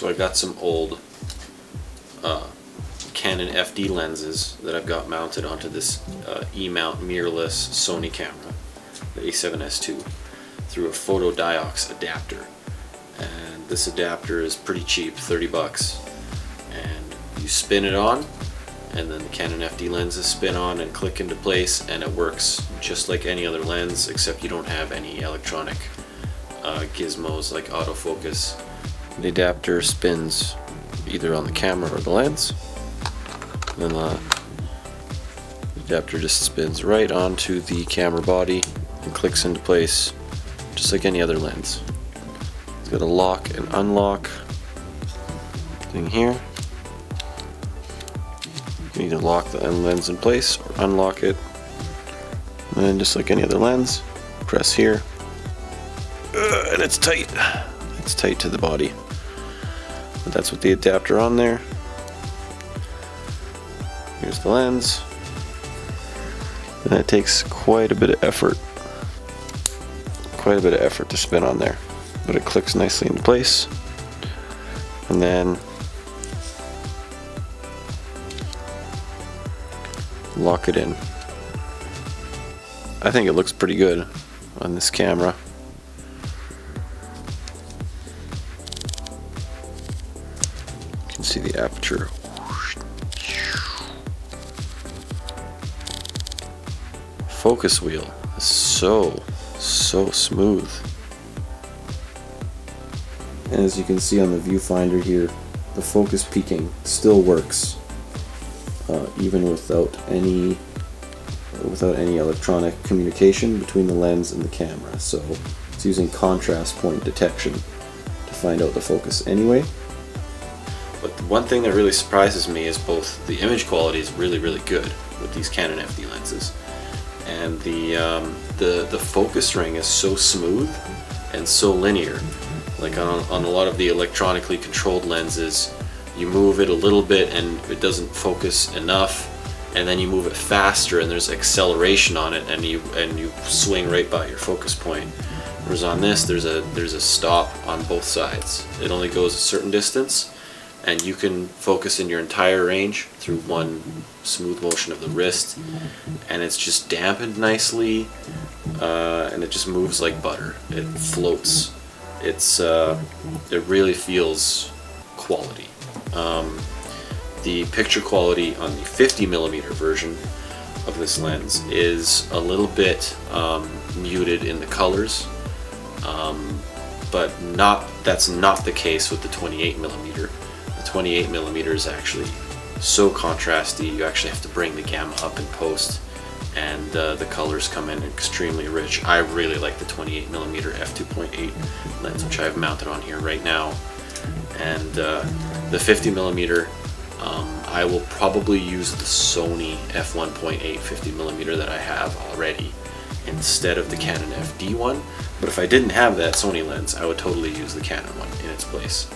So I got some old Canon FD lenses that I've got mounted onto this E-mount mirrorless Sony camera, the A7S II, through a Fotodiox adapter. And this adapter is pretty cheap, 30 bucks. And you spin it on, and then the Canon FD lenses spin on and click into place, and it works just like any other lens, except you don't have any electronic gizmos like autofocus. The adapter spins either on the camera or the lens, and then the adapter just spins right onto the camera body and clicks into place just like any other lens. It's got a lock and unlock thing here. You can either lock the lens in place or unlock it, and then just like any other lens, press here, and it's tight. It's tight to the body. But that's with the adapter on there. Here's the lens. And it takes quite a bit of effort. Quite a bit of effort to spin on there. But it clicks nicely into place. And then lock it in. I think it looks pretty good on this camera. You can see the aperture. Focus wheel is so smooth. And as you can see on the viewfinder here, the focus peaking still works even without any electronic communication between the lens and the camera. So it's using contrast point detection to find out the focus anyway. But the one thing that really surprises me is both the image quality is really good with these Canon FD lenses, and the focus ring is so smooth and so linear. Like on a lot of the electronically controlled lenses, you move it a little bit and it doesn't focus enough, and then you move it faster and there's acceleration on it, and you swing right by your focus point. Whereas on this, there's a stop on both sides. It only goes a certain distance, and you can focus in your entire range through one smooth motion of the wrist, and it's just dampened nicely, and it just moves like butter. It floats. It really feels quality. The picture quality on the 50mm version of this lens is a little bit muted in the colors, but that's not the case with the 28mm. The 28mm is actually so contrasty, you actually have to bring the gamma up in post, and the colors come in extremely rich. I really like the 28mm f2.8 lens, which I have mounted on here right now, and the 50mm, I will probably use the Sony f1.8 50mm that I have already instead of the Canon FD one, but if I didn't have that Sony lens, I would totally use the Canon one in its place.